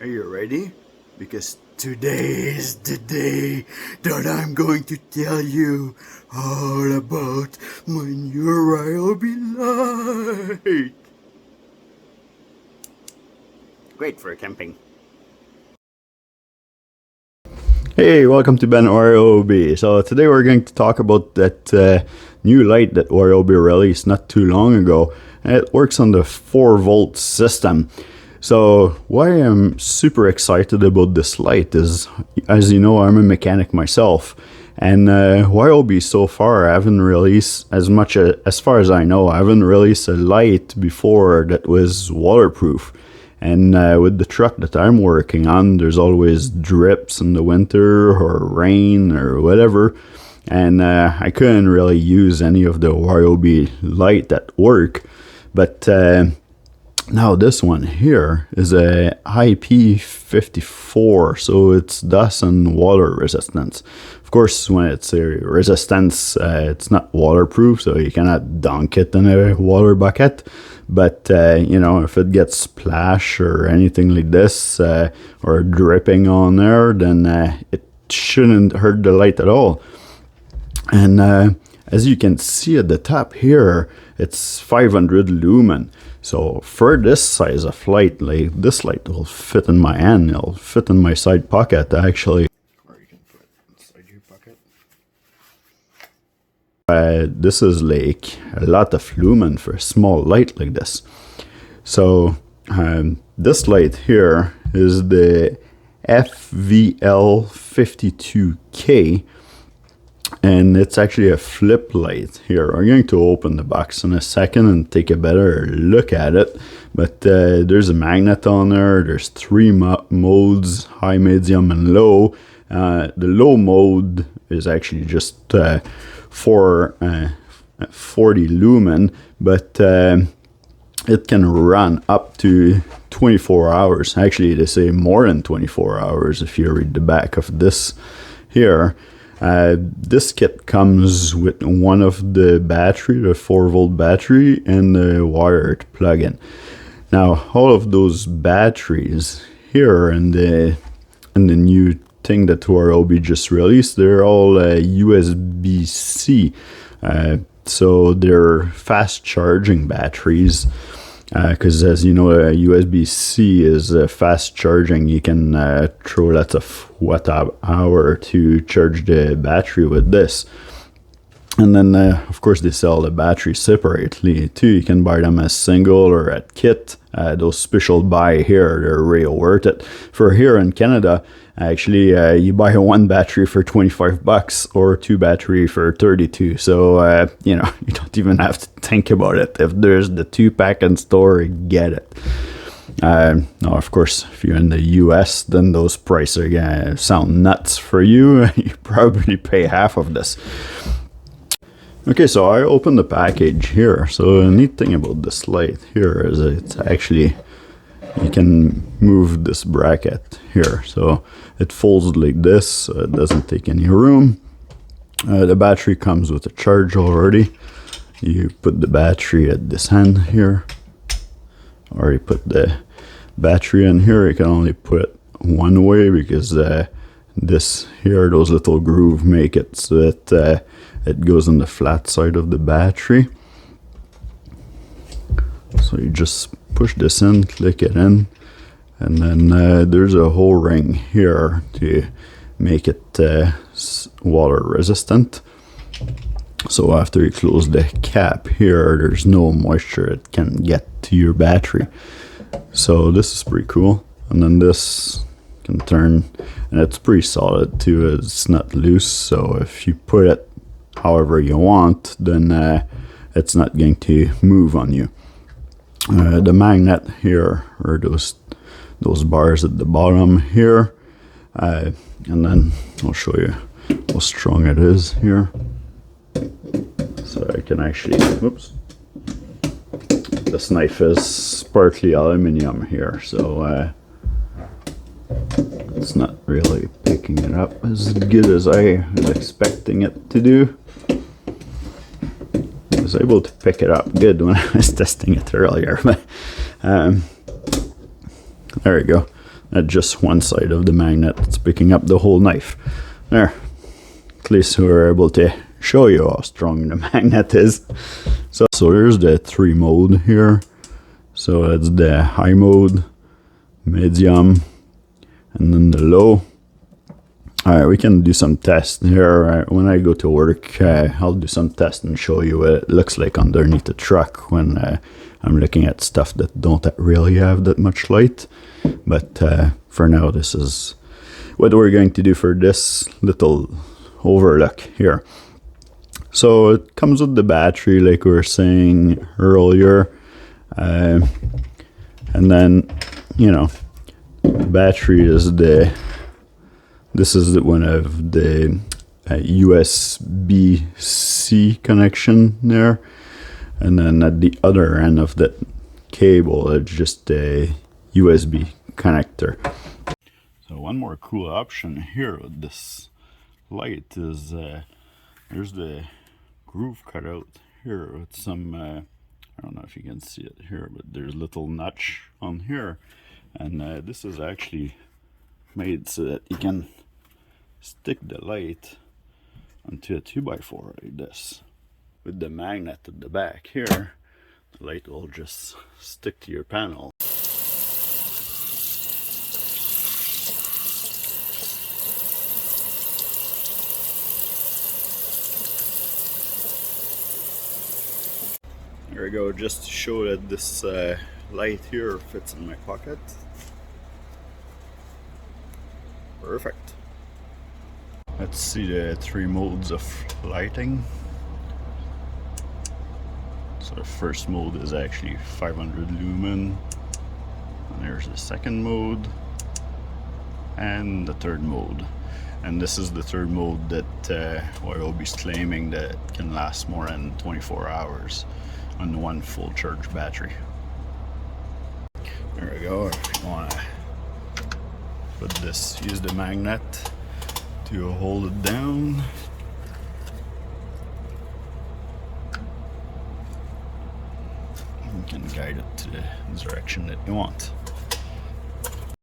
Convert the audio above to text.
Are you ready? Because today is the day that I'm going to tell you all about my new Ryobi light. Great for camping. Hey, welcome to Ben Ryobi. So today we're going to talk about that new light that Ryobi released not too long ago. And it works on the 4-volt system. So why I'm super excited about this light is, as you know, I'm a mechanic myself. And Ryobi so far haven't released, as far as I know, I haven't released a light before that was waterproof. And with the truck that I'm working on, there's always drips in the winter or rain or whatever. And I couldn't really use any of the Ryobi light at work. But now this one here is a IP54, so it's dust and water resistance. Of course, when it's a resistance, it's not waterproof, so you cannot dunk it in a water bucket. But you know, if it gets splash or anything like this, or dripping on there, then it shouldn't hurt the light at all. And as you can see at the top here, it's 500 lumen. So for this size of light, like this light will fit in my hand. It'll fit in my side pocket actually. Or you can put it inside your pocket. This is like a lot of lumen for a small light like this. So this light here is the FVL52K. And it's actually a flip light here. I'm going to open the box in a second and take a better look at it. But there's a magnet on there. There's 3 modes, high, medium, and low. The low mode is actually just 40 lumen, but it can run up to 24 hours. Actually, they say more than 24 hours if you read the back of this here. This kit comes with one of the battery, the 4-volt battery, and the wired plug-in. Now, all of those batteries here and the new thing that Ryobi just released, they're all USB-C. So they're fast charging batteries. Because as you know, USB-C is fast charging. You can throw lots of watt-hour to charge the battery with this. And then, of course, they sell the battery separately too. You can buy them as single or at kit. Those special buy here, they're really worth it. For here in Canada, actually, you buy one battery for $25 or 2 battery for 32. So, you know, you don't even have to think about it. If there's the 2-pack in store, get it. Now, of course, if you're in the US, then those prices are gonna sound nuts for you. You probably pay half of this. Okay, so I opened the package here. So the neat thing about this light here is it's actually, you can move this bracket here. So it folds like this, so it doesn't take any room. The battery comes with a charge already. You put the battery at this end here, or you put the battery in here. You can only put it one way because this here, those little grooves make it so that it goes on the flat side of the battery. So you just push this in, click it in, and then there's a whole ring here to make it water resistant. So after you close the cap here, there's no moisture it can get to your battery. So this is pretty cool. And then this can turn, and it's pretty solid too. It's not loose, so if you put it however you want, then it's not going to move on you. The magnet here, or those bars at the bottom here, and then I'll show you how strong it is here. So I can actually, whoops, this knife is sparkly aluminum here, so it's not really picking it up as good as I was expecting it to do. I was able to pick it up good when I was testing it earlier, but there we go. at just one side of the magnet. It's picking up the whole knife. There. At least we're able to show you how strong the magnet is. So there's the 3 mode here. So that's the high mode, medium, and then the low. Alright, we can do some tests here. When I go to work, I'll do some tests and show you what it looks like underneath the truck when I'm looking at stuff that don't really have that much light. But for now, this is what we're going to do for this little overlook here. So it comes with the battery, like we were saying earlier. And then, you know, the battery is this is one of the USB-C connection there. And then at the other end of that cable, it's just a USB connector. So one more cool option here with this light is there's the groove cut out here with some, I don't know if you can see it here, but there's a little notch on here. And this is actually made so that you can stick the light onto a 2x4 like this. With the magnet at the back here, the light will just stick to your panel. There we go, just to show that this light here fits in my pocket. Perfect. Let's see the 3 modes of lighting. So the first mode is actually 500 lumen. And there's the second mode. And the third mode. And this is the third mode that Ryobi's claiming that it can last more than 24 hours on one full charge battery. There we go. If you want to put this, use the magnet to hold it down. You can guide it to the direction that you want.